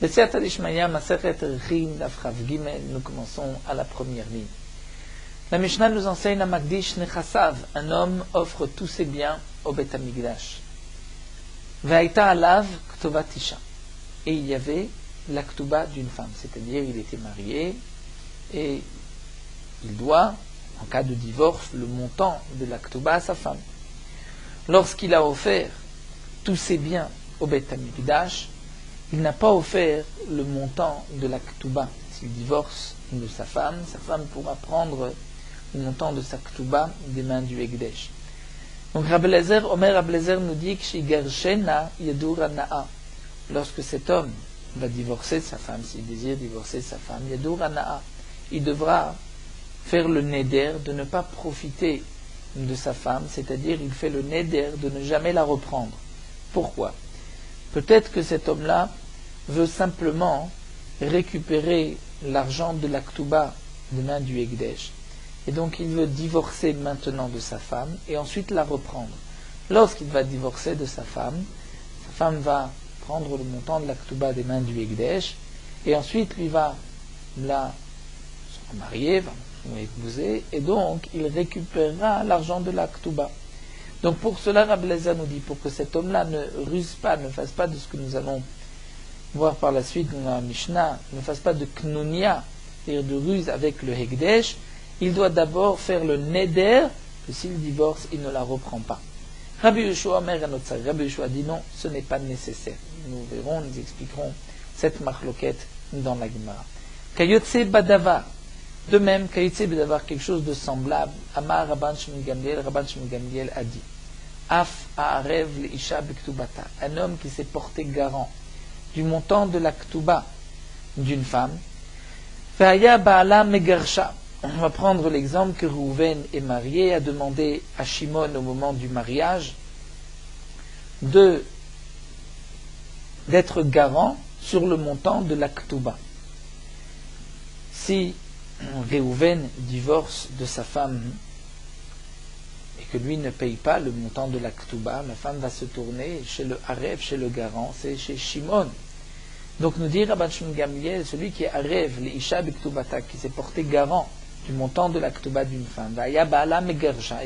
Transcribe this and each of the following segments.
B'Siyata Dishmaya, Masechet Rechim, Daf Chav Gimel, nous commençons à la première ligne. La Mishnah nous enseigne à Magdish Nechasav, un homme offre tous ses biens au Beth Amikdash. Ve'aita alav Ktovat Isha. Et il y avait la Ktuba d'une femme, c'est-à-dire il était marié et il doit, en cas de divorce, le montant de la Ktuba à sa femme. Lorsqu'il a offert tous ses biens au Beth Amikdash, il n'a pas offert le montant de la Ktuba. S'il divorce de sa femme pourra prendre le montant de sa Ktuba des mains du Hekdesh. Donc Rabbi Eliezer, Omer Rabbi Eliezer nous dit que Shigarshena Yadur Na'a. Lorsque cet homme va divorcer sa femme, s'il désire divorcer sa femme, Yadur Na'a, il devra faire le neder de ne pas profiter de sa femme, c'est-à-dire il fait le neder de ne jamais la reprendre. Pourquoi? Peut-être que cet homme-là veut simplement récupérer l'argent de la Ktuba des mains du Hekdesh. Et donc il veut divorcer maintenant de sa femme et ensuite la reprendre. Lorsqu'il va divorcer de sa femme va prendre le montant de la Ktuba des mains du Hekdesh et ensuite lui va la marier, va épouser, et donc il récupérera l'argent de la Ktuba. Donc pour cela, Rabbi Eliezer nous dit, pour que cet homme-là ne ruse pas, ne fasse pas de ce que nous allons voir par la suite dans la Mishnah, ne fasse pas de knunia, c'est-à-dire de ruse avec le Hekdesh, il doit d'abord faire le neder, que s'il divorce, il ne la reprend pas. Rabbi Yehoshua dit non, ce n'est pas nécessaire. Nous verrons, nous expliquerons cette marloquette dans la Gemara. Kayotse Badavar, de même, Kayotse Badavar, quelque chose de semblable, Amar Rabban Shimon Gamliel a dit, Af Haarev Leisha Bektubata, un homme qui s'est porté garant du montant de la Ktuba d'une femme, Ve'aya Baala Megarsha. On va prendre l'exemple que Reuven est marié, a demandé à Shimon au moment du mariage d'être garant sur le montant de la Ktuba. Si Reuven divorce de sa femme et que lui ne paye pas le montant de la Ktuba, la femme va se tourner chez le Harev, chez le garant, c'est chez Shimon. Donc nous dit Rabban Shimon Gamliel, celui qui est Harev, l'Isha Bektubata, qui s'est porté garant du montant de la Ktuba d'une femme, et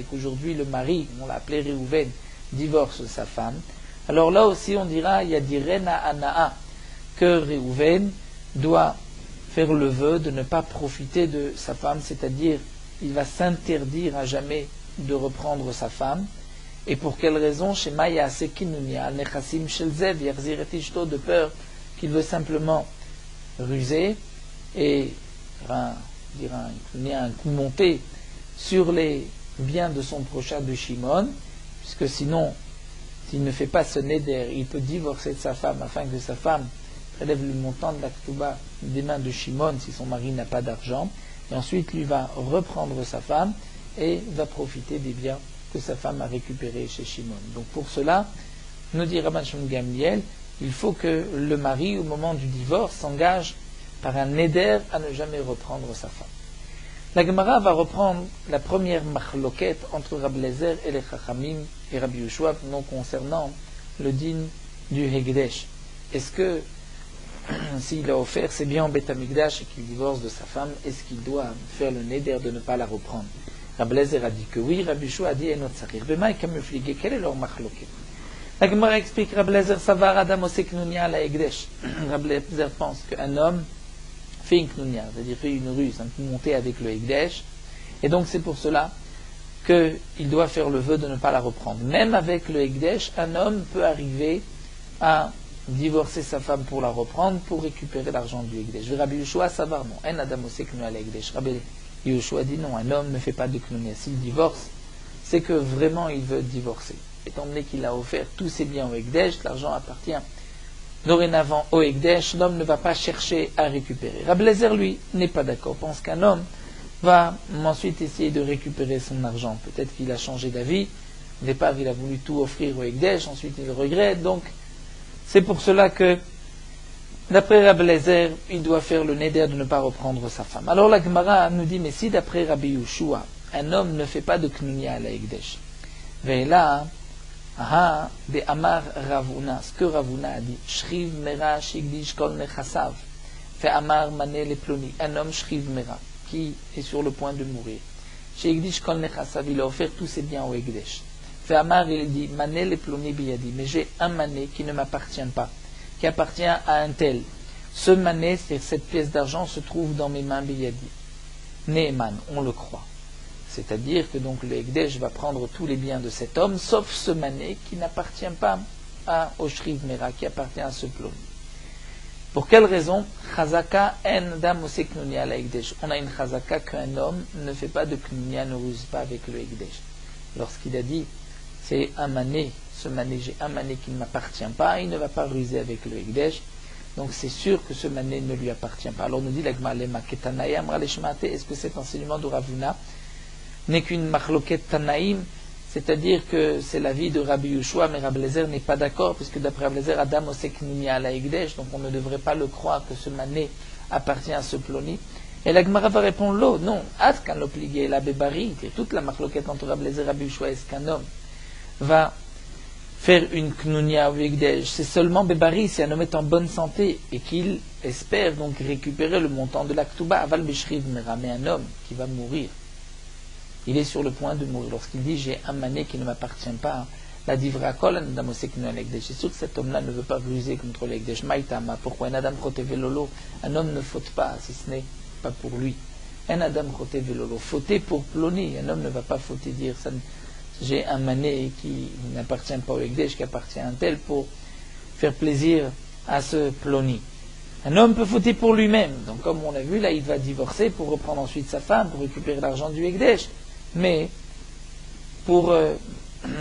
qu'aujourd'hui le mari, on l'a appelé Reuven, divorce sa femme, alors là aussi on dira Yadirena Anaa, que Reuven doit faire le vœu de ne pas profiter de sa femme, c'est-à-dire il va s'interdire à jamais de reprendre sa femme. Et pour quelle raison? De peur qu'il veut simplement ruser et un coup monté sur les biens de son prochain de Shimon, puisque sinon, s'il ne fait pas ce neder, il peut divorcer de sa femme afin que sa femme prélève le montant de la Ktuba des mains de Shimon si son mari n'a pas d'argent, et ensuite lui va reprendre sa femme et va profiter des biens que sa femme a récupérés chez Shimon. Donc pour cela, nous dit Rabban Shimon Gamliel, il faut que le mari, au moment du divorce, s'engage par un neder à ne jamais reprendre sa femme. La Gemara va reprendre la première marloquette entre Rabbi Eliezer et les Chachamim et Rabbi Yehoshua concernant le din du Hekdesh. Est-ce que s'il a offert ses biens au Beth Amikdash et qu'il divorce de sa femme, est-ce qu'il doit faire le neder de ne pas la reprendre? Rabbi Eliezer a dit que oui, Rabbi Yehoshua a dit Enot Sarir. Bema et Kamuflige, quelle est leur marloquette? La Gemara explique Rabbi Eliezer Savar Adam Osek Nunia la Hekdesh. Rabbi Eliezer pense qu'un homme fait une knunia, c'est-à-dire fait une ruse, un coup monté avec le Hekdesh, et donc c'est pour cela qu'il doit faire le vœu de ne pas la reprendre. Même avec le Hekdesh, un homme peut arriver à divorcer sa femme pour la reprendre, pour récupérer l'argent du Hekdesh. Rabbi Yehoshua Savar non, en Adam Osek Nunia la Hekdesh. Rabbi Yehoshua dit non, un homme ne fait pas de knunia. S'il divorce, c'est que vraiment il veut divorcer. Étant donné qu'il a offert tous ses biens au Hekdesh, l'argent appartient dorénavant au Hekdesh, l'homme ne va pas chercher à récupérer. Rabbi Eliezer, lui, n'est pas d'accord, pense qu'un homme va ensuite essayer de récupérer son argent. Peut-être qu'il a changé d'avis, au départ il a voulu tout offrir au Hekdesh, ensuite il regrette, donc c'est pour cela que, d'après Rabbi Eliezer, il doit faire le neder de ne pas reprendre sa femme. Alors la Gemara nous dit, mais si d'après Rabbi Yehoshua, un homme ne fait pas de knunia à la Hekdesh, ve'ela Ah, de Amar Ravuna, ce que Ravuna a dit, Shriv Mera Shigdish Kol Nechasav, fait Amar Mané le Ploni, un homme Shriv Mera, qui est sur le point de mourir. Shigdish Kol Nechasav, il a offert tous ses biens au Ekdesh. Fait Amar, il dit, Mané le Ploni Biyadi, mais j'ai un mané qui ne m'appartient pas, qui appartient à un tel. Ce mané, c'est cette pièce d'argent, se trouve dans mes mains Biyadi. Neeman, on le croit. C'est-à-dire que donc le Ekdesh va prendre tous les biens de cet homme, sauf ce mané qui n'appartient pas au Shriv Mera, qui appartient à ce plomb. Pour quelle raison? Chazaka en dam ose knunia la Ekdesh. On a une chazaka qu'un homme ne fait pas de knunia, ne ruse pas avec le Ekdesh. Lorsqu'il a dit, c'est un mané, ce mané, j'ai un mané qui ne m'appartient pas, il ne va pas ruser avec le Ekdesh. Donc c'est sûr que ce mané ne lui appartient pas. Alors on nous dit, est-ce que cet enseignement de Ravuna n'est qu'une machloket tanaïm, c'est-à-dire que c'est l'avis de Rabbi Yehoshua, mais Rabbi Eliezer n'est pas d'accord, puisque d'après Rabbi Eliezer, Adam osek nimi ala Ekdesh, donc on ne devrait pas le croire que ce mané appartient à ce ploni. Et la Gemara va répondre l'eau, non, atkan l'obligé la bébari, toute la machloket entre Rabbi Eliezer et Rabbi Yehoshua, est-ce qu'un homme va faire une knunia au Ekdesh? C'est seulement bébari, si un homme est en bonne santé et qu'il espère donc récupérer le montant de la ktuba, aval bishriv mera, mais un homme qui va mourir, il est sur le point de mourir. Lorsqu'il dit j'ai un mané qui ne m'appartient pas, la divra kol adam osek nu al Ekdesh. C'est sûr que cet homme-là ne veut pas ruser contre l'Ekdesh. Maïtama, pourquoi un adam chotev lolo? Un homme ne faute pas si ce n'est pas pour lui. Un adam chotev lolo, fauter pour ploni. Un homme ne va pas fauter dire ça. J'ai un mané qui n'appartient pas au Ekdesh, qui appartient à un tel pour faire plaisir à ce ploni. Un homme peut fauter pour lui-même. Donc comme on l'a vu, là il va divorcer pour reprendre ensuite sa femme, pour récupérer l'argent du Ekdesh. Mais pour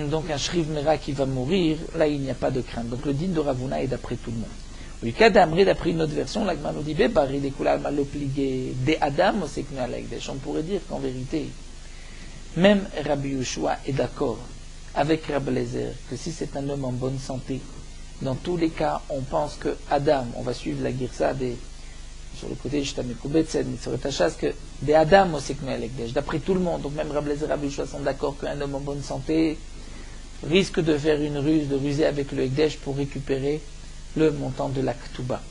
donc un Shriv Mera qui va mourir, là il n'y a pas de crainte. Donc le din de Ravuna est d'après tout le monde. Oui, Kadamri, d'après une autre version, l'Agma nous dit Bebari de Kulal Malopligé de Adam Oseknu al Ekdesh. On pourrait dire qu'en vérité, même Rabbi Yehoshua est d'accord avec Rabbi Eliezer que si c'est un homme en bonne santé, dans tous les cas, on pense que Adam, on va suivre la Girsa sur le côté que des Adam Oseknu al Ekdesh, d'après tout le monde, donc même Rabbi Eliezer et Rabbi Yehoshua sont d'accord qu'un homme en bonne santé risque de faire une ruse, de ruser avec le Ekdesh pour récupérer le montant de la Ktuba.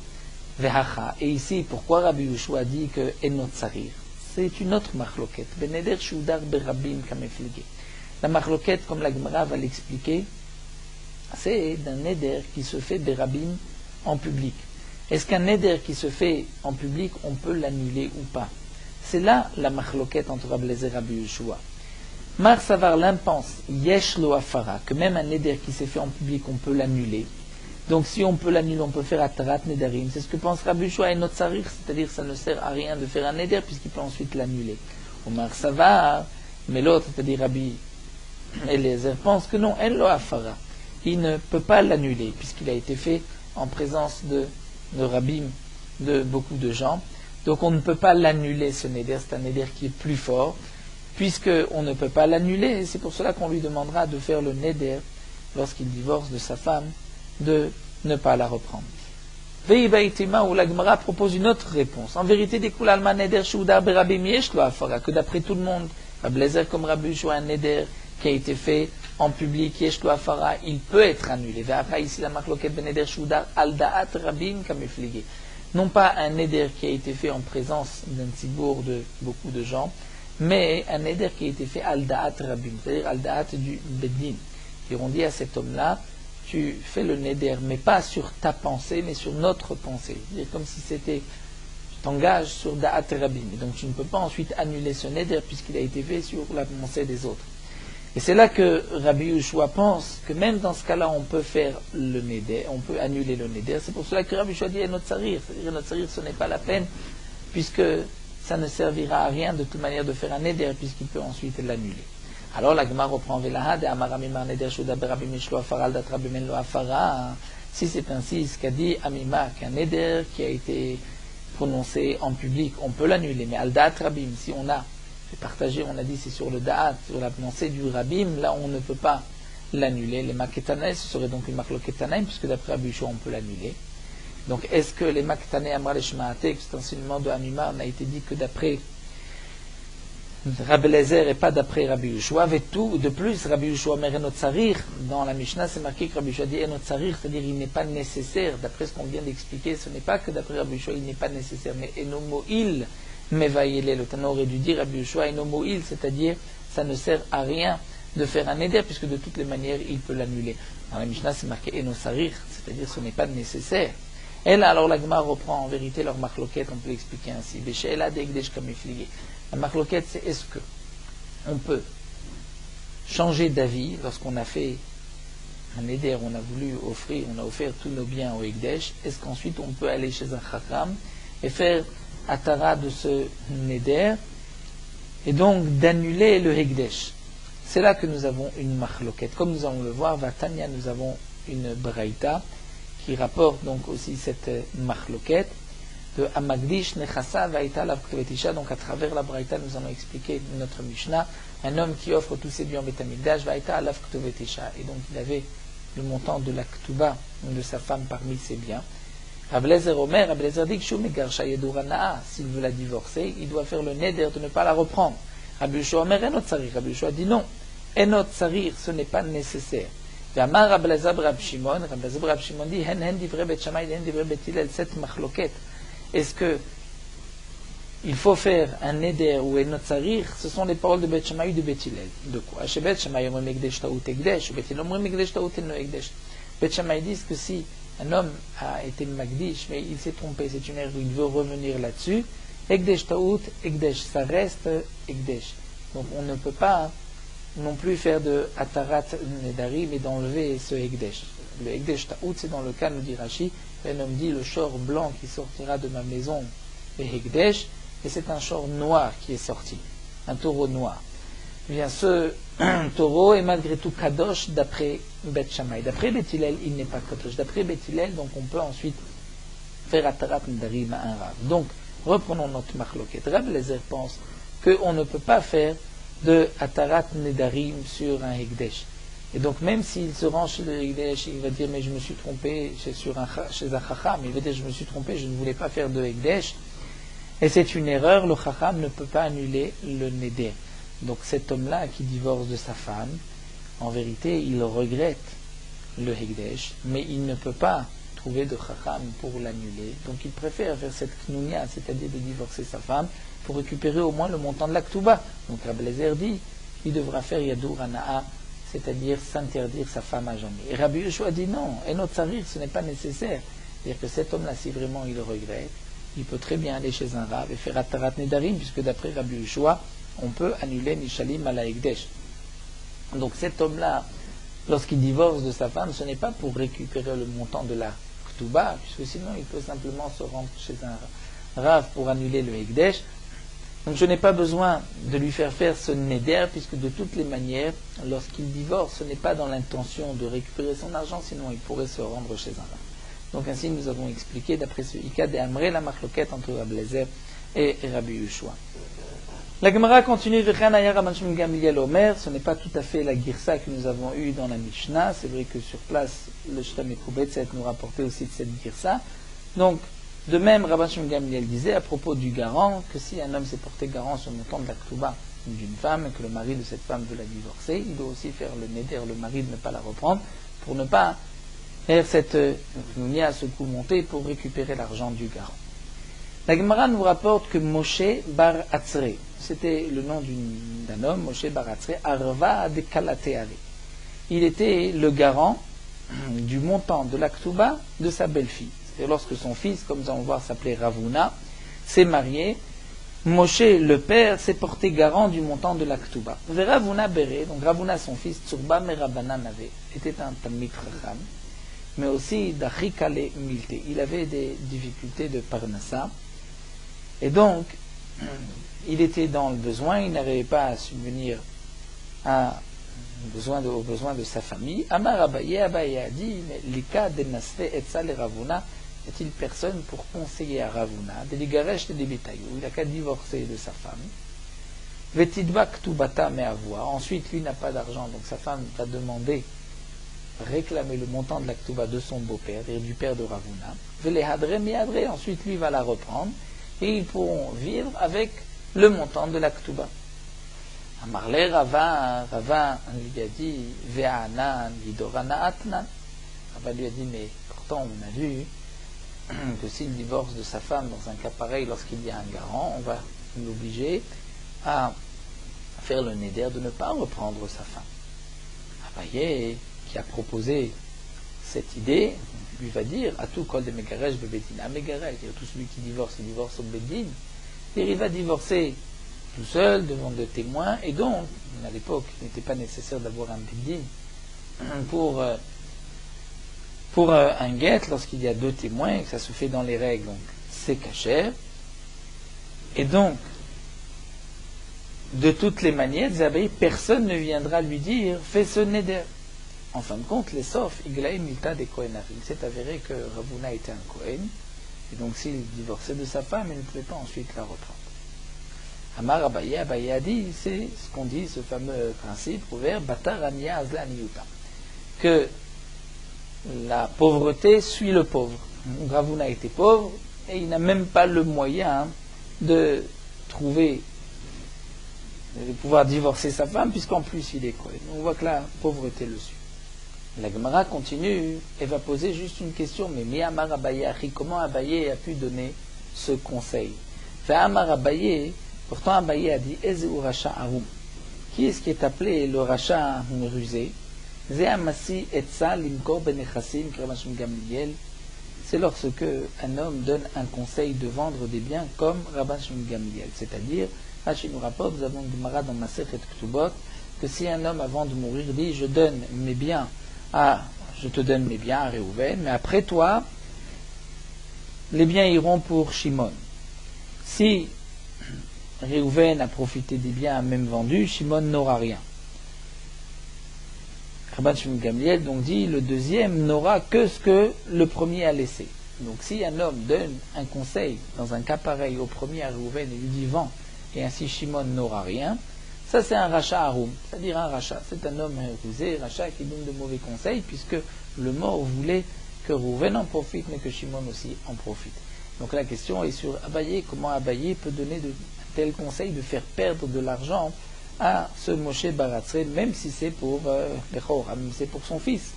Et ici, pourquoi Rabbi Yehoshua dit que Enot Sarir? C'est une autre machloket. Beneder Shudar Berabim Kameflige. La machloket, comme la Gemara va l'expliquer, c'est d'un neder qui se fait Berabim en public. Est-ce qu'un neder qui se fait en public, on peut l'annuler ou pas? C'est là la machloket entre Rabbi Eliezer et Rabbi Yehoshua. Mar Savarlim pense, Yesh lo afara, que même un neder qui s'est fait en public, on peut l'annuler. Donc si on peut l'annuler, on peut faire Atarat Nedarim. C'est ce que pense Rabbi Yehoshua et notre Sarir, c'est-à-dire que ça ne sert à rien de faire un neder puisqu'il peut ensuite l'annuler. Omar Savar, mais l'autre, c'est-à-dire Rabbi Eliezer, pense que non, En lo afara. Il ne peut pas l'annuler puisqu'il a été fait en présence de Rabbim, de beaucoup de gens. Donc on ne peut pas l'annuler ce neder, c'est un neder qui est plus fort, puisqu'on ne peut pas l'annuler, et c'est pour cela qu'on lui demandera de faire le neder lorsqu'il divorce de sa femme, de ne pas la reprendre. Ve'ibaïtima, où la Gemara propose une autre réponse. En vérité, des Kulalma neder shudar berabim yesh lo afara, que d'après tout le monde, Rabbi Eliezer comme Rabbi Yehoshua, un neder qui a été fait en public, yesh lo afara, il peut être annulé. Ve'afra ici la machloket ben neder shudar al da'at rabim kameflige. Non pas un neder qui a été fait en présence d'un tzibour de beaucoup de gens, mais un neder qui a été fait al da'at rabim, c'est-à-dire al da'at du beddin. Et on dit à cet homme-là, tu fais le neder, mais pas sur ta pensée, mais sur notre pensée. C'est comme si c'était, tu t'engages sur da'at rabim. Et donc tu ne peux pas ensuite annuler ce neder puisqu'il a été fait sur la pensée des autres. Et c'est là que Rabbi Yehoshua pense que même dans ce cas-là, on peut faire le neder, on peut annuler le neder. C'est pour cela que Rabbi Yehoshua dit Enot Sarir. C'est-à-dire Enot Sarir, ce n'est pas la peine, puisque ça ne servira à rien de toute manière de faire un neder, puisqu'il peut ensuite l'annuler. Alors la Gemara reprend Velaha, de Amaramimar neder Shuda berabim yesh lo afara al dat rabim en lo afara. Si c'est ainsi, ce qu'a dit Amima, qu'un neder qui a été prononcé en public, on peut l'annuler, mais al dat rabim, si on a partagé, on a dit c'est sur le da'at, sur la pensée du rabbim, là on ne peut pas l'annuler. Les maketanaï, ce serait donc une makloketanaï, puisque d'après Rabbi Yehoshua on peut l'annuler. Donc est-ce que les maketanaï amra le shma'atek, cet enseignement de Amima, on a été dit que d'après Rabbi Eliezer et pas d'après Rabbi Yehoshua. Et tout, de plus, Rabbi Yehoshua mer enot tsarir. Dans la Mishnah, c'est marqué que Rabbi Yehoshua dit enot tsarir, c'est-à-dire il n'est pas nécessaire. D'après ce qu'on vient d'expliquer, ce n'est pas que d'après Rabbi Yehoshua, il n'est pas nécessaire, mais eno mo'il mevayele. Le Tana aurait dû dire Rabbi Yehoshua eno mo'il, c'est-à-dire ça ne sert à rien de faire un neder, puisque de toutes les manières, il peut l'annuler. Dans la Mishnah, c'est marqué eno tsarir, c'est-à-dire ce n'est pas nécessaire. Et là, alors la Gemara reprend en vérité leur marloquette, on peut l'expliquer ainsi. Beshe'ela de'ekdesh kamiflige. La marloquette, c'est est-ce que on peut changer d'avis lorsqu'on a fait un éder, on a voulu offrir, on a offert tous nos biens au Ekdesh, est-ce qu'ensuite on peut aller chez un Chacham et faire atara de ce néder et donc d'annuler le Ekdesh? C'est là que nous avons une marloquette. Comme nous allons le voir, Vatania, nous avons une braïta qui rapporte donc aussi cette marloquette de Amagdish Nechasa Vaïta Lav Ktovetisha. Donc à travers la braïta, nous allons expliquer notre Mishnah. Un homme qui offre tous ses biens au Beth Amikdash Vaïta Lav Ktovetisha. Et donc il avait le montant de la Ktuba de sa femme parmi ses biens. Rabbi Eliezer Omer, Rabbi Eliezer dit que Shum Megarsha Yedura Na'a, s'il veut la divorcer, il doit faire le neder de ne pas la reprendre. Rabbi Yehoshua Omer Enot Tsarir. Rabbi Yehoshua dit non. Enot Tsarir, ce n'est pas nécessaire. Amar Rabbi Eliezer Rabbi Shimon, Rabbi Eliezer Rabbi Shimon dit Hen divrei Bet Shammai, hen divrei Bet Hillel, cette machloket. Est-ce que il faut faire un neder ou un tsarir? Ce sont les paroles de Bet Shammai et de Bet Hillel. De quoi? Chez Bet Shammai, on Ekdesh Taout Ekdesh, Bet Hillel, on Ekdesh Taout no Ekdesh. Bet Shammai disent que si un homme a été Magdish, mais il s'est trompé, c'est une erreur, il veut revenir là-dessus, Ekdesh Taout Ekdesh, ça reste Ekdesh. Donc on ne peut pas non plus faire de Atarat Nedari, mais d'enlever ce Ekdesh. Le Ekdesh Taout, c'est dans le cas, nous dit Rashi, un homme dit le shor blanc qui sortira de ma maison est Ekdesh, et c'est un shor noir qui est sorti, un taureau noir. Bien, ce taureau est malgré tout Kadosh d'après Bet Shammai. D'après Bet Hillel, il n'est pas Kadosh. D'après Bet Hillel, donc on peut ensuite faire Atarat Nedarim à un Rav. Donc, reprenons notre marloquet. Rabbi Eliezer pense qu'on ne peut pas faire de Atarat Nedarim sur un Ekdesh. Et donc même s'il se rend chez le Ekdesh, il va dire mais je me suis trompé chez un Chacham, il va dire je me suis trompé, je ne voulais pas faire de Ekdesh. Et c'est une erreur, le Chacham ne peut pas annuler le Neder. Donc cet homme-là qui divorce de sa femme, en vérité il regrette le Ekdesh, mais il ne peut pas trouver de Chacham pour l'annuler. Donc il préfère faire cette Knunia, c'est-à-dire de divorcer sa femme, pour récupérer au moins le montant de la Ktuba. Donc Rabbi Eliezer dit qu'il devra faire Yadur Hana'a, c'est-à-dire s'interdire sa femme à jamais. Et Rabbi Yehoshua dit non, et notre sarir, ce n'est pas nécessaire. C'est-à-dire que cet homme-là, si vraiment il le regrette, il peut très bien aller chez un Rav et faire Atarat Nedarim, puisque d'après Rabbi Yehoshua, on peut annuler Nishalim à la Ekdesh. Donc cet homme-là, lorsqu'il divorce de sa femme, ce n'est pas pour récupérer le montant de la Ktuba, puisque sinon il peut simplement se rendre chez un Rav pour annuler le Ekdesh. Donc je n'ai pas besoin de lui faire ce neder, puisque de toutes les manières, lorsqu'il divorce, ce n'est pas dans l'intention de récupérer son argent, sinon il pourrait se rendre chez un Rav. Donc ainsi nous avons expliqué, d'après ce Ika de Amré, la marloquette entre Rabbi Eliezer et Rabbi Yehoshua. La Gemara continue, ce n'est pas tout à fait la girsa que nous avons eue dans la Mishnah, c'est vrai que sur place, le Shtam et Koubetset nous rapportait aussi de cette girsa. Donc, de même, Rabban Shimon Gamliel disait à propos du garant que si un homme s'est porté garant sur le montant de la Ktuba d'une femme et que le mari de cette femme veut la divorcer, il doit aussi faire le neder, le mari de ne pas la reprendre, pour ne pas faire cette knunia à ce coup monté pour récupérer l'argent du garant. La Gemara nous rapporte que Moshe bar Atzre, c'était le nom d'un homme, Moshe bar Atzre, Arva de Kalateare. Il était le garant du montant de la Ktuba de sa belle-fille. Et lorsque son fils, comme nous allons voir, s'appelait Ravuna, s'est marié, Moshe, le père, s'est porté garant du montant de la Ktuba. Ravuna Bere, donc Ravuna, son fils, Tsurba Merabana Nave, était un Talmid Chacham, mais aussi d'Achikale Milte. Il avait des difficultés de Parnassa, et donc, il était dans le besoin, il n'arrivait pas à subvenir aux besoins de sa famille. Amar Abaye, Abaye a dit, mais Lika de Nasfe Etza le Ravuna, y a-t-il personne pour conseiller à Ravuna, de l'Igaresh de Debitayou, il n'a qu'à divorcer de sa femme. Vetidba Ktubata me avoir, ensuite lui n'a pas d'argent, donc sa femme va demander, réclamer le montant de la Ktuba de son beau-père et du père de Ravuna. Velehadre miadre, ensuite lui va la reprendre, et ils pourront vivre avec le montant de la Ktuba. Amarle Rava, Rava lui a dit, Ve'anan, Vidorana Atnan. Rava lui a dit, mais pourtant on a vu que s'il divorce de sa femme dans un cas pareil, lorsqu'il y a un garant, on va l'obliger à faire le néder de ne pas reprendre sa femme. Abaye, qui a proposé cette idée, lui va dire, à tout kol de Megarej bebetin, à Megarej, tout celui qui divorce, il divorce au bedin, il va divorcer tout seul, devant deux témoins, et donc, à l'époque, il n'était pas nécessaire d'avoir un bedin pour un guet, lorsqu'il y a deux témoins, et que ça se fait dans les règles, donc c'est cachère. Et donc, de toutes les manières, Zabaï, personne ne viendra lui dire, fais ce neder. En fin de compte, les sauf, Iglaï Milta des Kohenavim. Il s'est avéré que Ravuna était un Kohen, et donc s'il divorçait de sa femme, il ne pouvait pas ensuite la reprendre. Amar Abaye, Abaye a dit, c'est ce qu'on dit, ce fameux principe ouvert, Batar Ania Azla Niyuta, que la pauvreté suit le pauvre. Ravuna était pauvre, et il n'a même pas le moyen de trouver, de pouvoir divorcer sa femme, puisqu'en plus il est Kohen. On voit que la pauvreté le suit. La Gemara continue et va poser juste une question, mais Mi'amar Abaye Achi, comment Abaye a pu donner ce conseil? Amar Abaye, pourtant Abaye a dit, Ezeu Racha Arum. Qui est-ce qui est appelé le Racha rusé? Ze'amasi etza limkor benechassim kremashim Gamliel. C'est lorsque un homme donne un conseil de vendre des biens comme Rabban Shimon Gamliel. C'est-à-dire, Rashi nous rapporte, nous avons une Gemara dans Masechet Ktubot, que si un homme avant de mourir dit, je te donne mes biens à Réhouven, mais après toi, les biens iront pour Shimon. Si Réhouven a profité des biens, a même vendu, Shimon n'aura rien. Rabban Shimon Gamliel donc dit, le deuxième n'aura que ce que le premier a laissé. Donc si un homme donne un conseil, dans un cas pareil, au premier à Réhouven et lui dit vend, et ainsi Shimon n'aura rien, ça c'est un rachat haroum, c'est-à-dire un rachat. C'est un homme rusé, rachat qui donne de mauvais conseils, puisque le mort voulait que Réhouven en profite, mais que Shimon aussi en profite. Donc la question est sur Abaye, comment Abaye peut donner de tels conseils de faire perdre de l'argent à ce Moshe Baratzre, même si c'est pour Bechor, même si c'est pour son fils.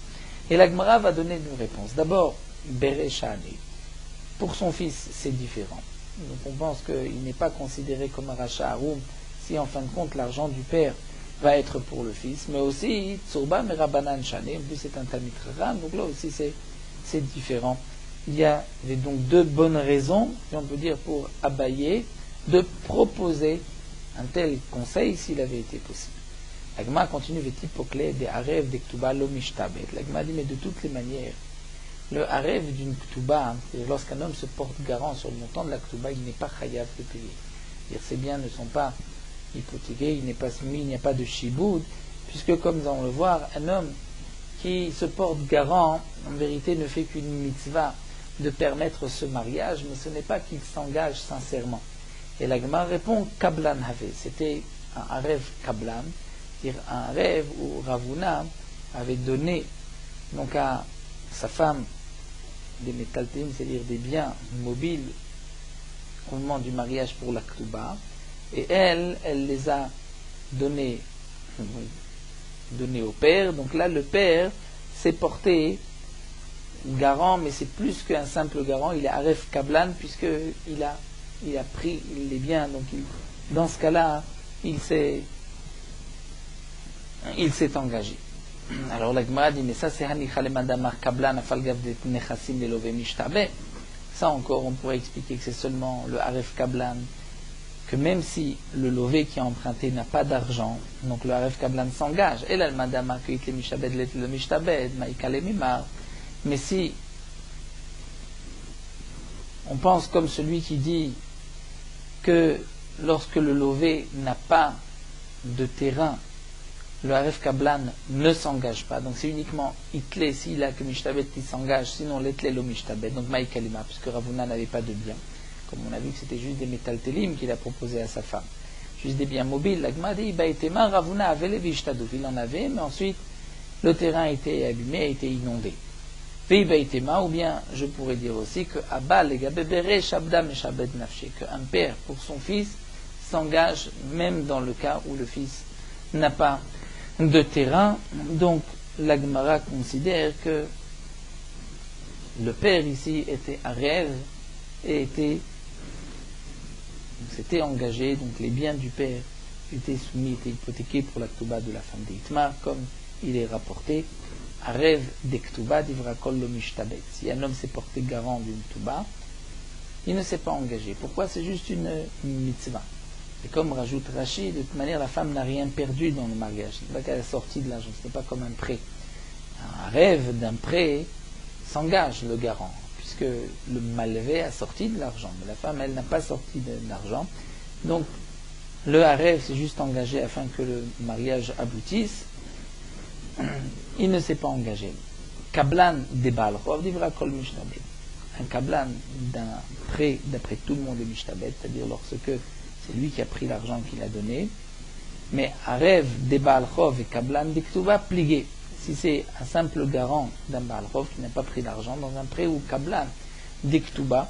Et la Gemara va donner une réponse. D'abord, Bereshane. Pour son fils, c'est différent. Donc on pense qu'il n'est pas considéré comme un rachat haroum, si en fin de compte l'argent du père va être pour le fils, mais aussi Tsurba Merabanan Shane, en plus c'est un Talmid Chacham, donc là aussi c'est différent. Il y avait donc deux bonnes raisons, si on peut dire, pour Abaye de proposer un tel conseil s'il avait été possible. L'Agma continue Vetipokle des Arev des Ktuba lo mishtabet. L'Agma dit, mais de toutes les manières, le Arev d'une Ktuba, lorsqu'un homme se porte garant sur le montant de la Ktuba, il n'est pas chayav de payer. C'est-à-dire, ses biens ne sont pas hypothéqués, il n'est pas soumis, il n'y a pas de shiboud, puisque comme nous allons le voir, un homme qui se porte garant, en vérité, ne fait qu'une mitzvah de permettre ce mariage, mais ce n'est pas qu'il s'engage sincèrement. Et la Gemara répond Kablan Have. C'était un rêve Kablan, c'est-à-dire un rêve où Ravuna avait donné donc à sa femme des métaltim, c'est-à-dire des biens mobiles au moment du mariage pour la Ktuba, et elle les a donnés au père. Donc là, le père s'est porté garant, mais c'est plus qu'un simple garant, il est Aref Kablan, puisqu'il a pris les biens, donc dans ce cas-là, il s'est engagé. Alors la Gemara dit, mais ça c'est Hanichalemadamar Kablan Afalgav de Nechassim Lelove Mishtabe. Ça encore, on pourrait expliquer que c'est seulement le Aref Kablan, que même si le lové qui a emprunté n'a pas d'argent, donc le Aref Kablan s'engage. Et l'Almadamar Kuit le Mishabed le Mishtabed, Maïkale Mimar. Mais si on pense comme celui qui dit que lorsque le lové n'a pas de terrain, le Aref Kablan ne s'engage pas. Donc c'est uniquement Itle, s'il a que Mishtabet qui s'engage, sinon l'Etle lo Mishtabet, donc Maïkalima, puisque Ravuna n'avait pas de biens. Comme on a vu que c'était juste des métaltélim qu'il a proposé à sa femme. Juste des biens mobiles. La Gemara dit, Baïtema, Ravuna avait les Vishtadouf. Il en avait, mais ensuite le terrain a été abîmé, a été inondé. Baïtema, ou bien je pourrais dire aussi que Abba, les Gabebere, Shabda, Meshabed Nafshe, qu'un père pour son fils s'engage même dans le cas où le fils n'a pas de terrain. Donc la Gemara considère que le père ici était à rêve et s'était engagé, donc les biens du père étaient soumis, étaient hypothéqués pour la Ktuba de la femme d'Itmar, comme il est rapporté, à rêve des Ktuba d'Ivrakol lo mishtabet. Si un homme s'est porté garant d'une Ktuba, il ne s'est pas engagé. Pourquoi? C'est juste une mitzvah. Et comme rajoute Rashi, de toute manière, la femme n'a rien perdu dans le mariage. Ce n'est pas qu'elle a sorti de l'argent, ce n'est pas comme un prêt. Un rêve d'un prêt s'engage le garant, puisque le malvé a sorti de l'argent. Mais la femme, elle n'a pas sorti de l'argent. Donc, le harev s'est juste engagé afin que le mariage aboutisse. Il ne s'est pas engagé. Kablan de Baal Chov divra kol mishtabet. Un kablan d'un prêt, d'après tout le monde, est mishtabet, c'est-à-dire lorsque c'est lui qui a pris l'argent qu'il a donné. Mais harev de Baal Chov et kablan de Ktuba pligué. Si c'est un simple garant d'un Baal Chov qui n'a pas pris l'argent dans un prêt ou kablan de Ktuba,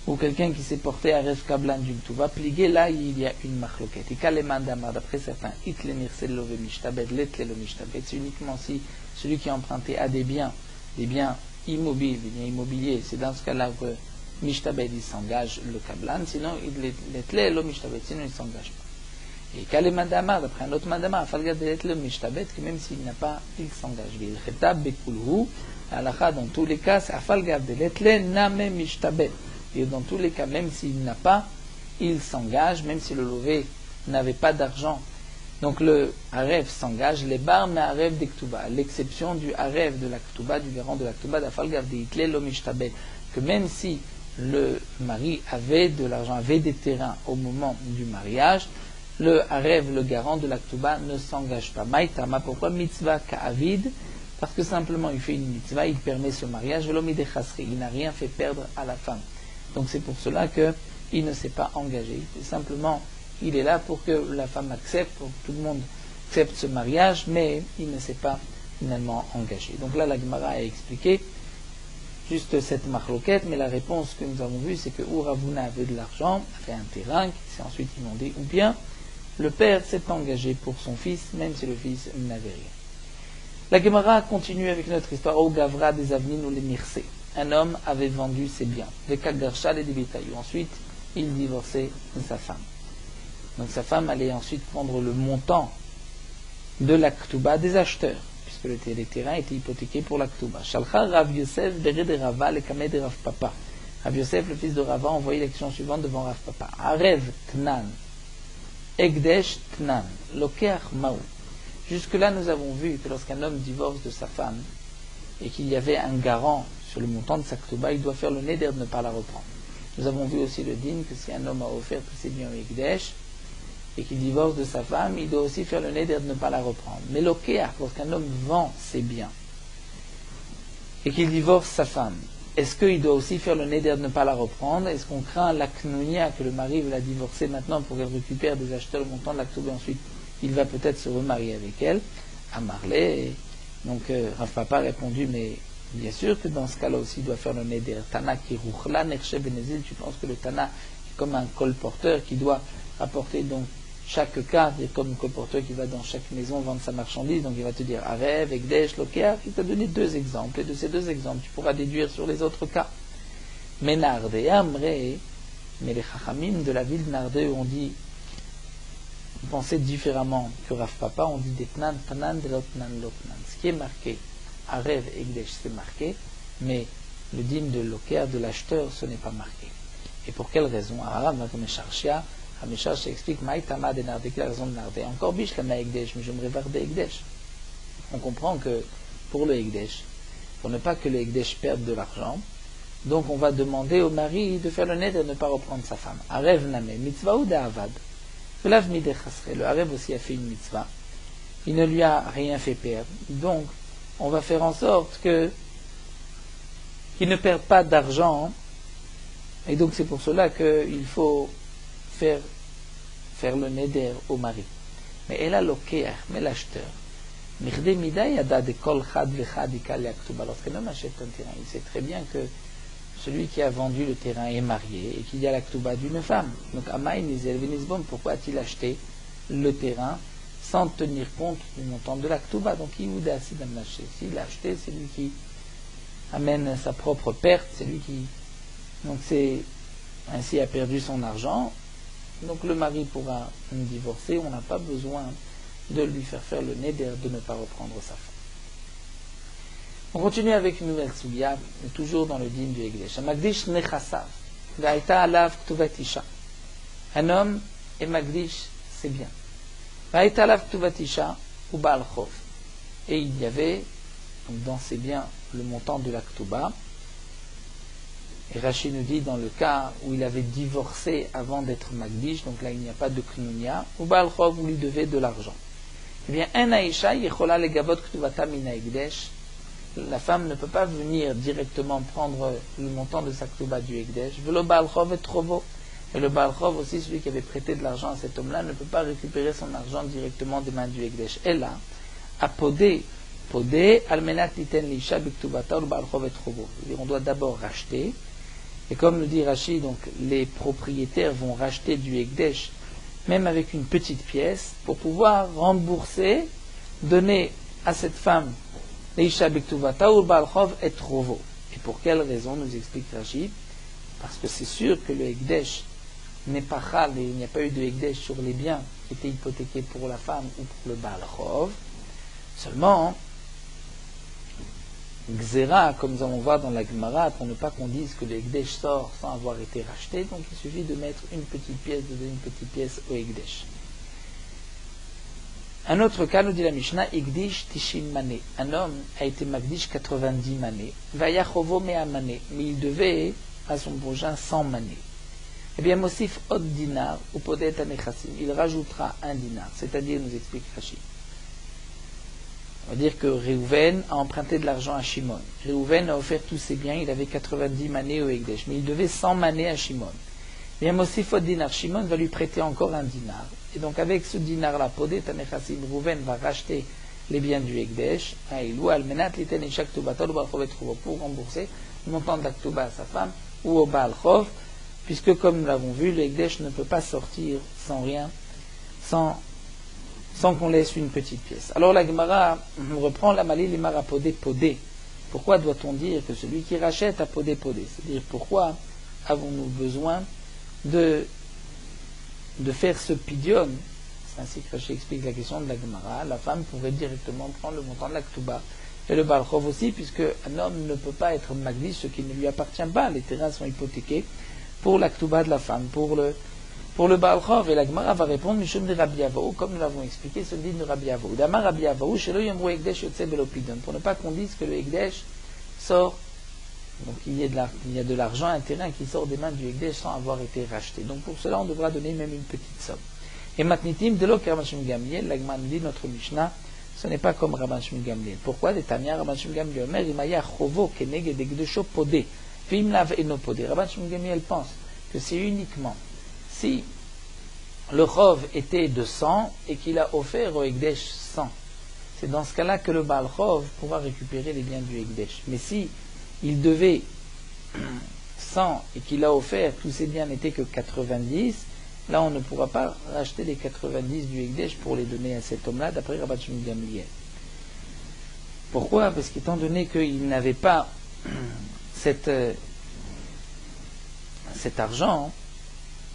ou quelqu'un qui s'est porté à rêve kablan d'une Ktuba, pligué, là il y a une machloket. Et kaleman damar, d'après certains, itlenir selove mishtabet, letlelo mishtabet, c'est uniquement si celui qui a emprunté a des biens immobiles, des biens immobiliers, c'est dans ce cas-là que mishtabet il s'engage le kablan, sinon letlelo mishtabet, sinon il ne s'engage pas. Et kaleman damar, d'après un autre mandamar, afalgad letlelo mishtabet, que même s'il n'a pas, il s'engage. Il chetab bekulhu, halakha dans tous les cas, c'est afalgad letlelo name mishtabet. Et dans tous les cas, même s'il n'a pas, il s'engage, même si le lové n'avait pas d'argent. Donc le harev s'engage, les bar mais harev de Ktuba, à l'exception du harev de la Ktuba, du garant de la Ktuba, d'Afalgav de Hitle lo mishtabet, que même si le mari avait de l'argent, avait des terrains au moment du mariage, le harev, le garant de la Ktuba, ne s'engage pas. Maïtama, pourquoi? Mitzvah ka'avid, parce que simplement il fait une mitzvah, il permet ce mariage, velomide chasri, il n'a rien fait perdre à la femme. Donc c'est pour cela qu'il ne s'est pas engagé. Simplement, il est là pour que la femme accepte, pour que tout le monde accepte ce mariage, mais il ne s'est pas finalement engagé. Donc là, la Gemara a expliqué juste cette marloquette, mais la réponse que nous avons vue, c'est que Ravuna avait de l'argent, avait un terrain qui s'est ensuite inondé, ou bien le père s'est engagé pour son fils, même si le fils n'avait rien. La Gemara continue avec notre histoire, au Gavra des Avnin ou les Mircé. Un homme avait vendu ses biens, les Kagarsha et des Bétaillou. Ensuite, il divorçait de sa femme. Donc sa femme allait ensuite prendre le montant de la Ktuba des acheteurs, puisque les terrains étaient hypothéqués pour la Ktuba. Shalcha Rav Yosef Bered de Rava le Kameh de Rav Papa. Rav Yosef, le fils de Rava, envoyait la question suivante devant Rav Papa. Arev Tnan, Egdesh Tnan, Lokeach Maou. Jusque-là, nous avons vu que lorsqu'un homme divorce de sa femme et qu'il y avait un garant sur le montant de sa Ktuba, il doit faire le neder de ne pas la reprendre. Nous avons vu aussi le din que si un homme a offert tous ses biens au Egdesh et qu'il divorce de sa femme, il doit aussi faire le neder de ne pas la reprendre. Mais l'okéach, lorsqu'un homme vend ses biens et qu'il divorce sa femme, est-ce qu'il doit aussi faire le neder de ne pas la reprendre? Est-ce qu'on craint l'aknonia que le mari veut la divorcer maintenant pour qu'elle récupère des acheteurs le montant de la Ktuba et ensuite il va peut-être se remarier avec elle, à Marley? Donc Rav Papa a répondu, mais bien sûr que dans ce cas-là aussi, il doit faire le neder. Tana qui rouchla, nershe benezil, tu penses que le Tana est comme un colporteur qui doit rapporter donc chaque cas, c'est comme un colporteur qui va dans chaque maison vendre sa marchandise, donc il va te dire Arev, Egdesh, Lokeach. Il t'a donné deux exemples, et de ces deux exemples, tu pourras déduire sur les autres cas. Mais Narde et Amre, mais les Chachamim de la ville de Narde ont dit, on pensait différemment que Rav Papa, on dit des Tnan, Tanan, de Lotnan, Lotnan. Ce qui est marqué, Arev, Egdesh, c'est marqué, mais le dîme de Lokeach, de l'acheteur, ce n'est pas marqué. Et pour quelle raison? Arav, comme Charchia, Hamishach explique Maïtama de Narde, quelle raison de Narde? Encore biche la Egdesh, mais je me révère de Egdesh. On comprend que pour le Egdesh, pour ne pas que le Egdesh perde de l'argent, donc on va demander au mari de faire le neder de ne pas reprendre sa femme. Arev Name, mitzvah ou d'Avad. Le Arev aussi a fait une mitzvah. Il ne lui a rien fait perdre. Donc, on va faire en sorte qu'il ne perde pas d'argent. Et donc, c'est pour cela qu'il faut faire le neder au mari. Mais elle a l'okéach, mais l'acheteur. Lorsqu'un homme achète un terrain, il sait très bien que celui qui a vendu le terrain est marié et qu'il y a la Ktuba d'une femme. Donc, Amaï Nizel Venisbon, pourquoi a-t-il acheté le terrain sans tenir compte du montant de la Ktuba? Donc, Yehuda Sidam Naché, s'il l'a acheté, c'est lui qui amène sa propre perte, c'est lui qui. Donc, c'est ainsi a perdu son argent. Donc, le mari pourra divorcer, on n'a pas besoin de lui faire le neder de ne pas reprendre sa femme. On continue avec une nouvelle soubia, toujours dans le dîme du Ekdesh. Magdish nechasav, va'aita alav ktuvat isha. Un homme est magdish, c'est bien. Va'aita alav ktuvat isha ou baal chov. Et il y avait, donc dans ses biens, le montant de la ktuba. Et Rachid nous dit, dans le cas où il avait divorcé avant d'être magdish, donc là il n'y a pas de knunia, ou baal chov, où il devait de l'argent. Eh bien, un aisha, yechola legabot ktuvata mina ekdesh. La femme ne peut pas venir directement prendre le montant de sa ktuba du Ekdesh. Le Baal Chov est trop beau. Et le Baal Chov aussi, celui qui avait prêté de l'argent à cet homme-là, ne peut pas récupérer son argent directement des mains du Ekdesh. Et là, à podé, almenat liten lisha biktubata, le Baal Chov est trop beau. C'est-à-dire, on doit d'abord racheter. Et comme nous dit Rachid, donc, les propriétaires vont racheter du Ekdesh, même avec une petite pièce, pour pouvoir rembourser, donner à cette femme Leisha Biktuvata ou Baal Chov est trop beau. Et pour quelle raison, nous explique Rachid? Parce que c'est sûr que le Ekdesh n'est pas chal, et il n'y a pas eu de Ekdesh sur les biens qui étaient hypothéqués pour la femme ou pour le Baal Chov. Seulement, Gzera, comme nous allons voir dans la Gemara, pour ne pas qu'on dise que le Ekdesh sort sans avoir été racheté, donc il suffit de mettre une petite pièce, de donner une petite pièce au Ekdesh. Un autre cas, nous dit la Mishnah, Igdish Tishin Mané. Un homme a été Magdish 90 mané. Vayachovo Mea Mané. Mais il devait à son prochain 100 mané. Eh bien, Mosif Od Dinar, ou Podet Anechassim. Il rajoutera un dinar. C'est-à-dire, nous explique Rachid. On va dire que Réhouven a emprunté de l'argent à Shimon. Réhouven a offert tous ses biens. Il avait 90 mané au Ekdesh. Mais il devait 100 mané à Shimon. Eh bien, Mosif Od Dinar. Shimon va lui prêter encore un dinar. Et donc avec ce dinar-là, Podé Tanechassim, Rouven va racheter les biens du Ekdesh, pour rembourser le montant de la Ktuba à sa femme ou au Baal Chov, puisque comme nous l'avons vu, le Ekdesh ne peut pas sortir sans rien, sans qu'on laisse une petite pièce. Alors la Gemara reprend la Malé Limara Podé. Pourquoi doit-on dire que celui qui rachète a Podé? C'est-à-dire pourquoi avons-nous besoin de faire ce pidion? C'est ainsi que Rashi explique la question de la Gemara. La femme pouvait directement prendre le montant de la Ktuba et le Baal Chov aussi, puisque un homme ne peut pas être magdish ce qui ne lui appartient pas. Les terrains sont hypothéqués pour la Ktuba de la femme, pour le Baal Chov. Et la Gemara va répondre Mishum de Rabbi Avaou, comme nous l'avons expliqué, c'est le dit de Rabbi Avaou. Dama Rabbi Avaou, shelo yemru Ekdesh yotze belo pidon, pour ne pas qu'on dise que le Ekdesh sort. Donc il y a de l'argent, un terrain qui sort des mains du Ekdesh sans avoir été racheté. Donc pour cela, on devra donner même une petite somme. Et matnitim de l'ok Rabban Shimon Gamliel, l'Agman dit notre Mishnah, ce n'est pas comme Rabban Shimon Gamliel. Pourquoi? Des Tanya Rabban Shimon Gamliel Omer imaya chovo keneged ekdesho podé, vim lav eno podé. Rabban Shimon Gamliel pense que c'est uniquement si le chov était de 100 et qu'il a offert au Ekdesh 100. C'est dans ce cas-là que le Baal Chov pourra récupérer les biens du Ekdesh. Mais si il devait 100 et qu'il a offert, tous ses biens n'étaient que 90, là on ne pourra pas racheter les 90 du Ekdesh pour les donner à cet homme-là, d'après Rabban Shimon Gamliel. Pourquoi? Parce qu'étant donné qu'il n'avait pas cet argent,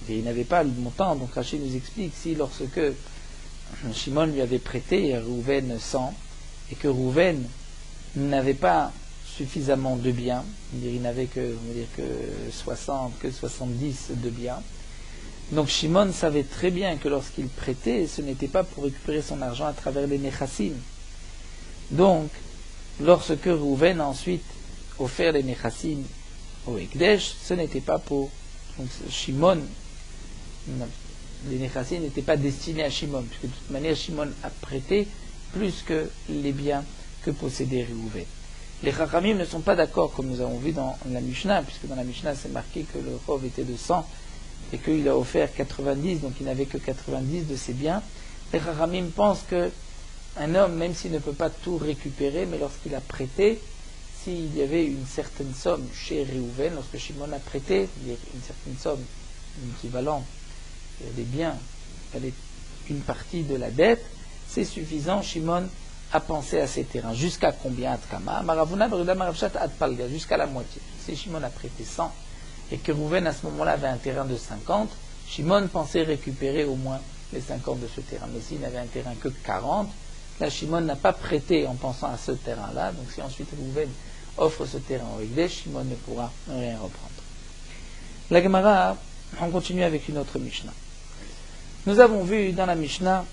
et il n'avait pas le montant, donc Rachid nous explique, si lorsque Shimon lui avait prêté à Rouven 100, et que Rouven n'avait pas suffisamment de biens, il n'avait que 60, que 70 de biens. Donc Shimon savait très bien que lorsqu'il prêtait, ce n'était pas pour récupérer son argent à travers les Nechassim. Donc, lorsque Rouven a ensuite offert les Nechassim au Ekdesh, ce n'était pas pour... Donc Shimon, les Nechassim n'étaient pas destinés à Shimon, puisque de toute manière Shimon a prêté plus que les biens que possédait Rouven. Les Chachamim ne sont pas d'accord, comme nous avons vu dans la Mishnah, puisque dans la Mishnah c'est marqué que le Chov était de 100 et qu'il a offert 90, donc il n'avait que 90 de ses biens. Les Chachamim pensent qu'un homme, même s'il ne peut pas tout récupérer, mais lorsqu'il a prêté, s'il y avait une certaine somme chez Réhouven, lorsque Shimon a prêté, une certaine somme, équivalent des biens, une partie de la dette, c'est suffisant, Shimon a pensé à ces terrains. Jusqu'à combien Atkama jusqu'à la moitié. Si Shimon a prêté 100 et que Réhouven à ce moment-là avait un terrain de 50, Shimon pensait récupérer au moins les 50 de ce terrain. Mais s'il n'avait un terrain que 40, là Shimon n'a pas prêté en pensant à ce terrain-là. Donc si ensuite Réhouven offre ce terrain au Ekdesh, Shimon ne pourra rien reprendre. La Gemara, on continue avec une autre Mishnah. Nous avons vu dans la Mishnah,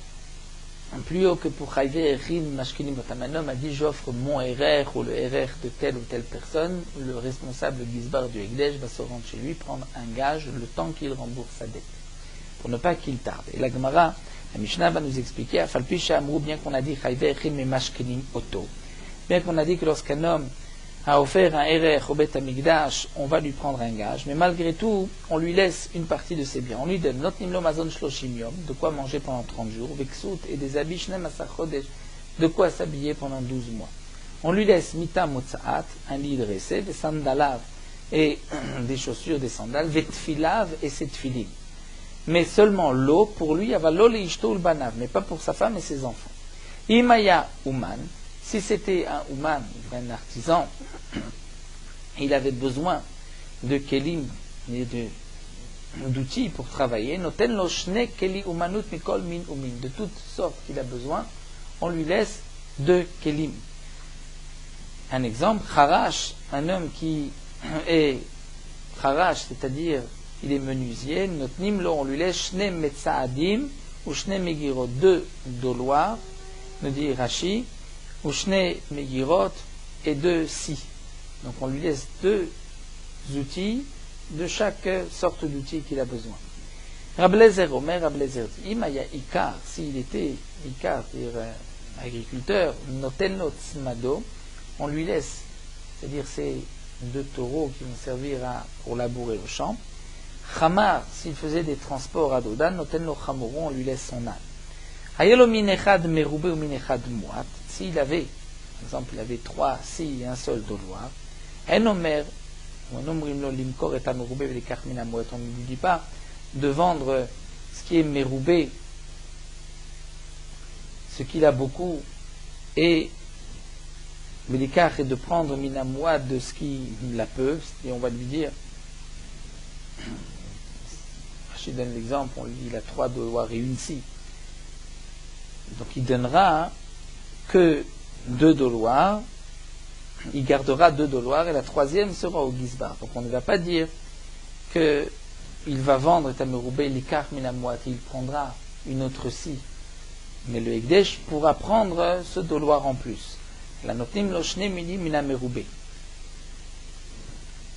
plus haut que pour Chayve Echin Mashkinim Otamanom, a dit j'offre mon RR ou le RR de telle ou telle personne, le responsable Gizbar du Ekdesh va se rendre chez lui, prendre un gage le temps qu'il rembourse sa dette, pour ne pas qu'il tarde. Et la Gemara, la Mishnah va nous expliquer, Afalpisha Amrou, bien qu'on a dit Chayve Echin Mashkinim Oto, bien qu'on a dit que lorsqu'un homme a offert un RR au Beth Amikdash, on va lui prendre un gage, mais malgré tout, on lui laisse une partie de ses biens. On lui donne Notnim Mazon Shloshim Yom, de quoi manger pendant 30 jours, Vexut, et des habits Shnem Asar Chodesh, de quoi s'habiller pendant 12 mois. On lui laisse Mita Motzaat, un lit dressé, des sandalav, et des chaussures, des sandales, Vetfilav et ses tfilin. Mais seulement l'eau, pour lui, Avalol et Ishto Banav, mais pas pour sa femme et ses enfants. Imaya Uman, si c'était un Uman, un artisan, il avait besoin de kelim et d'outils pour travailler, noten lo shne keli umanut mikol min umin, de toutes sortes qu'il a besoin, on lui laisse 2 kelim. Un exemple, Kharash, un homme qui est Kharash, c'est-à-dire il est menuisier, notnim lo, on lui laisse shne metzaadim ou shne megirot, 2 doloirs, nous dit Rashi, ou shne megirot et 2 si. Donc on lui laisse 2 outils de chaque sorte d'outil qu'il a besoin. Rablezer Omer, Rablezer dit, Imaya Ikar, s'il était Ikar, c'est-à-dire agriculteur, Notenot Smado, on lui laisse, c'est-à-dire ces 2 taureaux qui vont servir pour labourer le champ. Chamar, s'il faisait des transports à Dodan, Notenlo Chamoron, on lui laisse son âne. Hayelo Minechad Merube ou Minechad Muat, s'il avait, par exemple, il avait 3 si et un seul doloir, on ne lui dit pas de vendre ce qui est méroubé, ce qu'il a beaucoup, et et de prendre minamoua de ce qu'il a peu, et on va lui dire, je donne l'exemple, on lui dit il a 3 doloirs et une scie, donc il donnera que 2 doloirs, il gardera 2 doloirs et la 3e sera au Gizbar. Donc on ne va pas dire qu'il va vendre Tameroubé l'ikar minamoat, il prendra une autre scie. Mais le Ekdesh pourra prendre ce doloir en plus. La notim loshne mini minameroubé.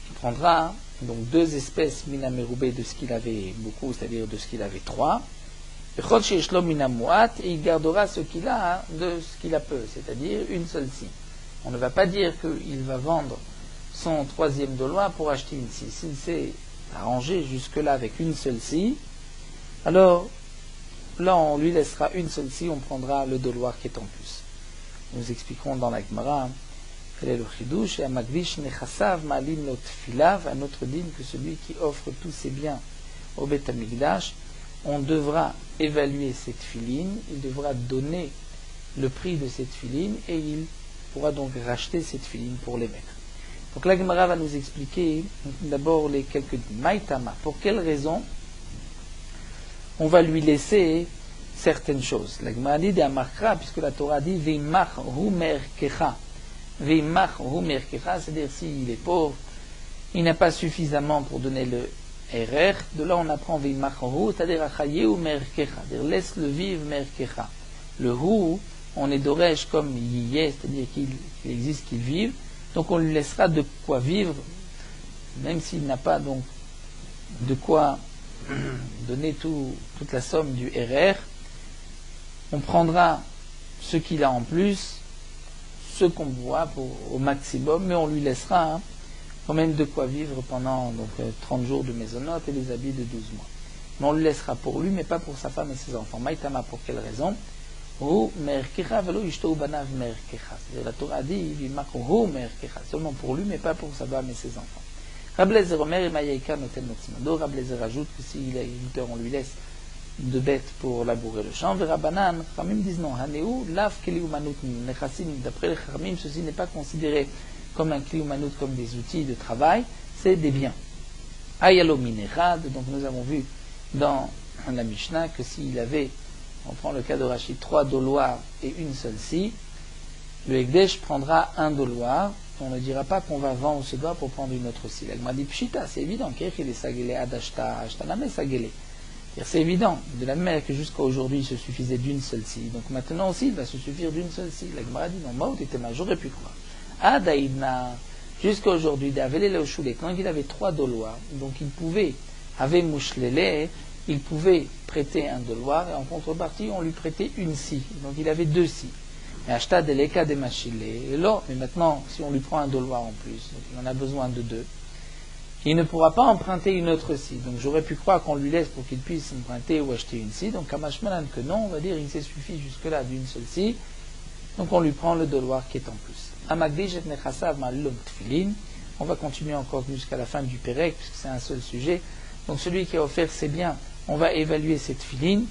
Il prendra donc 2 espèces minameroubé de ce qu'il avait beaucoup, c'est-à-dire de ce qu'il avait 3. Et il gardera ce qu'il a de ce qu'il a peu, c'est-à-dire une seule scie. On ne va pas dire qu'il va vendre son 3e doloir pour acheter une scie. S'il s'est arrangé jusque-là avec une seule scie, alors là on lui laissera une seule scie, on prendra le doloir qui est en plus. Nous expliquerons dans la Gemara quel est le chidouche, et à Magdish Nechasav Malim Lot Filav, un autre digne que celui qui offre tous ses biens au Beth Amikdash, on devra évaluer cette filine, il devra donner le prix de cette filine et il pourra donc racheter cette filine pour les mettre. Donc la Gemara va nous expliquer d'abord les quelques maïtama. Pour quelle raison on va lui laisser certaines choses. La Gemara dit d'Amarkra, puisque la Torah dit Veimach hu merkecha. Veimach hu merkecha, c'est-à-dire s'il est pauvre, il n'a pas suffisamment pour donner le RR. De là on apprend Veimach hu, c'est-à-dire Achaye ou merkecha, c'est-à-dire laisse-le vivre merkecha. Le hu, on est d'oresh comme yiyeh, c'est-à-dire qu'il existe, qu'il vive, donc on lui laissera de quoi vivre, même s'il n'a pas donc de quoi donner toute la somme du RR, on prendra ce qu'il a en plus, ce qu'on voit au maximum, mais on lui laissera quand même de quoi vivre pendant 30 jours de maisonnote et les habits de 12 mois. Mais on le laissera pour lui, mais pas pour sa femme et ses enfants. Maïtama, pour quelle raison? Hu merkecha velo ishto banav merkecha. La Torah dit, Vimakro hu merkecha, seulement pour lui, mais pas pour sa femme et ses enfants. Rabbi Eliezer Omer et Maïaïka noten notzmado. Rabbi Eliezer ajoute que s'il est éditeur, on lui laisse de bêtes pour labourer le champ. Verabanan, Chachamim disent non. Haneu, lav keli umanut nechassim. D'après les Chachamim, ceci n'est pas considéré comme un kli umanut, comme des outils de travail, c'est des biens. Ayalo minerad, donc nous avons vu dans la Mishnah que s'il avait, on prend le cas de Rachid, 3 doloirs et une seule scie, le Ekdesh prendra un doloir. On ne dira pas qu'on va vendre ce doigt pour prendre une autre scie. Elle m'a dit pshita, c'est évident. C'est évident. De la même manière que jusqu'à aujourd'hui il se suffisait d'une seule scie. Donc maintenant aussi il va se suffire d'une seule scie. La Gemara dit non, Maud était mal, j'aurais pu croire. Adaïdna, jusqu'à aujourd'hui, quand il avait 3 doloirs, donc il pouvait, avec mouchlélé, il pouvait prêter un doloir et en contrepartie on lui prêtait une scie. Donc il avait 2 scies. Mais acheta de l'éca des machilés. Et là, mais maintenant, si on lui prend un doloir en plus, donc il en a besoin de 2, il ne pourra pas emprunter une autre scie. Donc j'aurais pu croire qu'on lui laisse pour qu'il puisse emprunter ou acheter une scie. Donc Kamashmalan que non, on va dire il s'est suffi jusque-là d'une seule scie. Donc on lui prend le doloir qui est en plus. Amagdish et nechasav malum tfilin. On va continuer encore jusqu'à la fin du Pérec, puisque c'est un seul sujet. Donc celui qui a offert ses biens, on va évaluer cette tfilin.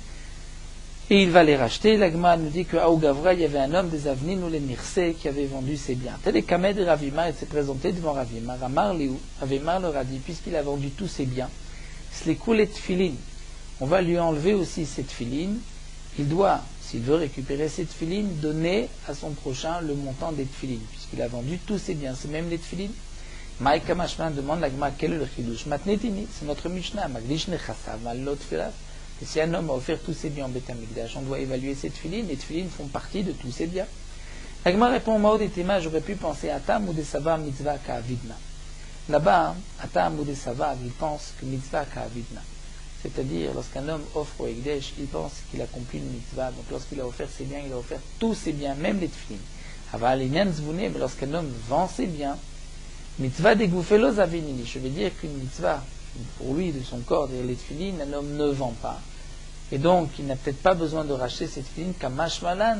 Et il va les racheter. L'Agma nous dit qu'à Aougavra, il y avait un homme des Avnin ou les Mircé qui avait vendu ses biens. Tel est Kamed et Ravimar, il s'est présenté devant Ravimar. Ravimar leur a dit, puisqu'il a vendu tous ses biens, Slekou et Tfilin, on va lui enlever aussi cette tfilin. Il doit, s'il veut récupérer cette tfilin, donner à son prochain le montant des tfilin, puisqu'il a vendu tous ses biens. C'est même les tfilin. Maïka Mashman demande l'Agma, quel est le chidush? Matnetini, c'est notre Mishnah. Magdish nechasav, mal filas. Et si un homme a offert tous ses biens en Beth Amikdash, on doit évaluer ces tfilin. Les tfilin font partie de tous ses biens. L'Agma répond, Maod et Tema, j'aurais pu penser à Tam ou des Sava mitzvah ka'avidna. Là-bas, à Tam ou des Sava, il pense que mitzvah ka'avidna. C'est-à-dire, lorsqu'un homme offre au Ekdesh, il pense qu'il accomplit une mitzvah. Donc lorsqu'il a offert ses biens, il a offert tous ses biens, même les tfilin. Aval inyan zvouné, mais lorsqu'un homme vend ses biens, mitzvah degufelo zavinini, je veux dire qu'une mitzvah, pour lui, de son corps, les tfilin, un homme ne vend pas. Et donc, il n'a peut-être pas besoin de racheter cette tfilin qu'à mashmalan,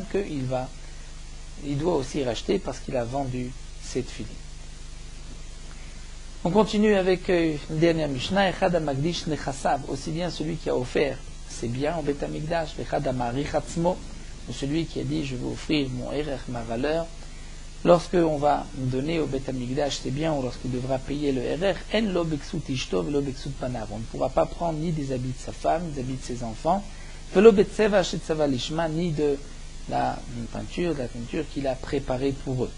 il doit aussi racheter parce qu'il a vendu cette tfilin. On continue avec une dernière Mishnah, Echad HaMakdish Nechasav, aussi bien celui qui a offert ses biens au Beth Amikdash, Echad HaMarich Atzmo, celui qui a dit, je vais offrir mon erech, ma valeur. Lorsqu'on va donner au Beth Amikdash ses biens, ou lorsqu'il devra payer le erech, en lo beksut ishto velo beksut panav. On ne pourra pas prendre ni des habits de sa femme, ni des habits de ses enfants, velo betseva shetzava lishma, ni de la peinture qu'il a préparée pour eux.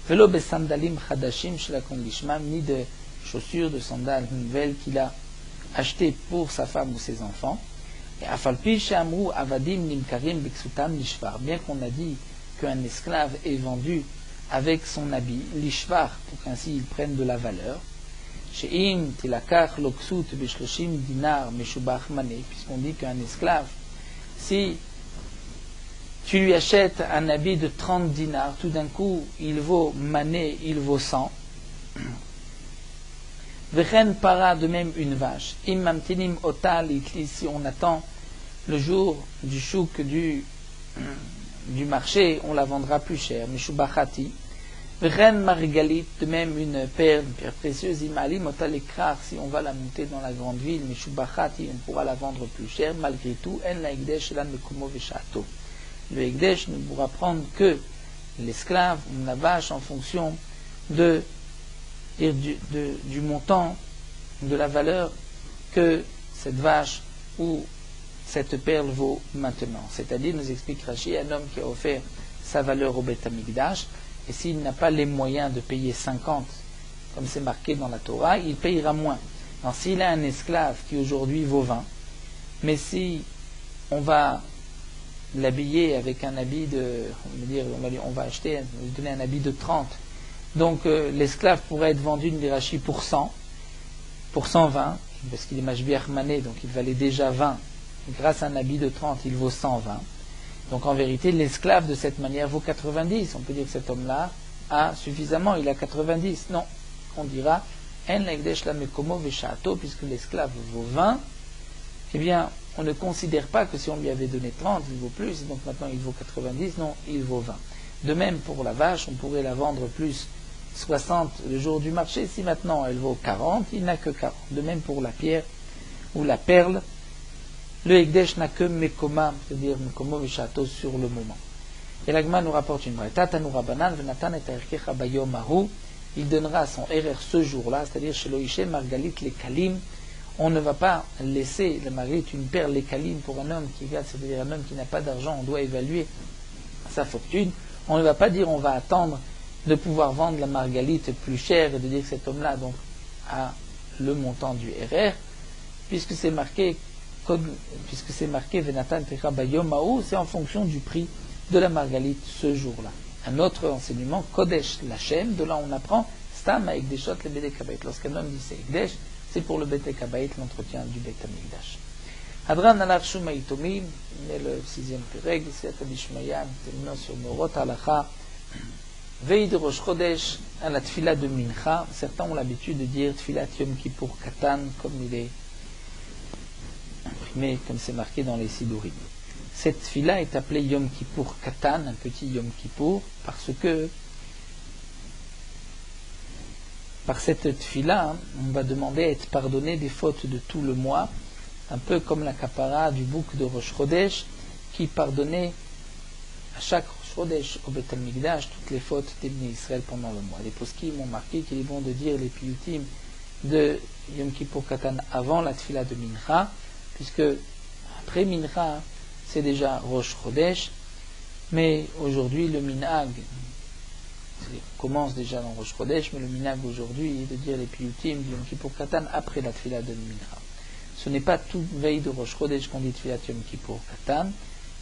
Velo besandalim chadashim shelakon lishma, ni de chaussures, de sandales nouvelles qu'il a achetées pour sa femme ou ses enfants. Et afalpi she'amru avadim nimkarim beksutam lishvar, bien qu'on a dit qu'un esclave est vendu avec son habit, l'ishvar, pour qu'ainsi il prenne de la valeur. She'im tilakach loksut beshloshim dinar meshubach mané, puisqu'on dit qu'un esclave, si tu lui achètes un habit de 30 dinars, tout d'un coup, il vaut mané, il vaut 100. Vechen para, de même une vache. Im mamtinim otal itli, si on attend le jour du chouk du marché, on la vendra plus cher. Meshubachati. Vechen marigalit, de même une pierre précieuse. Imalim otal ekrar, si on va la monter dans la grande ville. Meshubachati, on pourra la vendre plus cher. Malgré tout, en la ekdesh elan mekumo veshato. Le ekdesh ne pourra prendre que l'esclave ou la vache en fonction du montant, de la valeur que cette vache ou cette perle vaut maintenant. C'est-à-dire, nous explique Rashi, un homme qui a offert sa valeur au Beth Amikdash, et s'il n'a pas les moyens de payer 50, comme c'est marqué dans la Torah, il payera moins. Alors, s'il a un esclave qui aujourd'hui vaut 20, mais si on va l'habiller avec un habit on va acheter, lui donner un habit de 30, donc l'esclave pourrait être vendu une Rashi pour 100, pour 120, parce qu'il est Mashbiach Mané, donc il valait déjà 20. Grâce à un habit de 30, il vaut 120. Donc en vérité, l'esclave de cette manière vaut 90. On peut dire que cet homme-là a suffisamment, il a 90. Non, on dira En l'ekdesh la mekomo veshato, puisque l'esclave vaut 20, eh bien, on ne considère pas que si on lui avait donné 30, il vaut plus, donc maintenant il vaut 90, non, il vaut 20. De même pour la vache, on pourrait la vendre plus 60 le jour du marché, si maintenant elle vaut 40, il n'a que 40. De même pour la pierre ou la perle, le Hekdesh n'a que Mekoma, c'est-à-dire Mekomo Vishato sur le moment. Et l'Agma nous rapporte une braïta, Tanu Rabanan, Venatan et Erkecha Bayom Ahu, il donnera son RR ce jour-là, c'est-à-dire chez Loïché, Margalit, les Kalim. On ne va pas laisser la Margalit une perle, les Kalim, pour un homme qui garde, c'est-à-dire un homme qui n'a pas d'argent, on doit évaluer sa fortune. On ne va pas dire on va attendre de pouvoir vendre la margalite plus chère et de dire que cet homme-là donc a le montant du RR, puisque c'est marqué Venatan Techa Bayom Ahu, c'est en fonction du prix de la margalite ce jour-là. Un autre enseignement, Kodesh Lachem, de là on apprend Stam avec des shots le Bedek Habayit. Lorsqu'un homme dit c'est Ekdesh, c'est pour le Bedek Habayit, l'entretien du Bet Hamikdash. Hadran Alach Shuma Itomi, le 6e règle, c'est Abishmaya, terminant sur Morot Halacha, Veille de Rosh Chodesh, à la Tfila de Mincha. Certains ont l'habitude de dire Tfilat Yom Kippour Katan, comme il est imprimé, comme c'est marqué dans les Sidurim. Cette Tfila est appelée Yom Kippour Katan, un petit Yom Kippour, parce que par cette Tfila, on va demander à être pardonné des fautes de tout le mois, un peu comme la kapara du bouc de Rosh Chodesh, qui pardonnait à chaque Rosh Chodesh au Bet Hamikdash toutes les fautes des Bnei Israël pendant le mois. Les poskim ont marqué qu'il est bon de dire les piyutim de Yom Kippour Katan avant la Tfila de Mincha, puisque après Mincha, c'est déjà Rosh Chodesh, mais aujourd'hui le minhag commence déjà dans Rosh Chodesh, mais le minhag aujourd'hui est de dire les piyutim de Yom Kippour Katan après la Tfila de Mincha. Ce n'est pas toute veille de Rosh Chodesh qu'on dit Tfilat Yom Kippour Katan,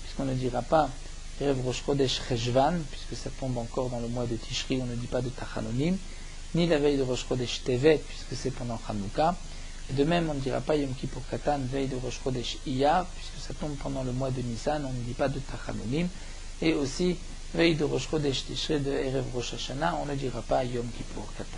puisqu'on ne dira pas Erev Rosh Chodesh Cheshvan, puisque ça tombe encore dans le mois de Tishri, on ne dit pas de Tachanonim, ni la veille de Rosh Chodesh Tevet, puisque c'est pendant Hanouka. Et de même, on ne dira pas Yom Kippour Katan, veille de Rosh Chodesh Iyar, puisque ça tombe pendant le mois de Nissan, on ne dit pas de Tachanonim. Et aussi, veille de Rosh Chodesh Tishri de Erev Rosh Hashanah, on ne dira pas Yom Kippour Katan.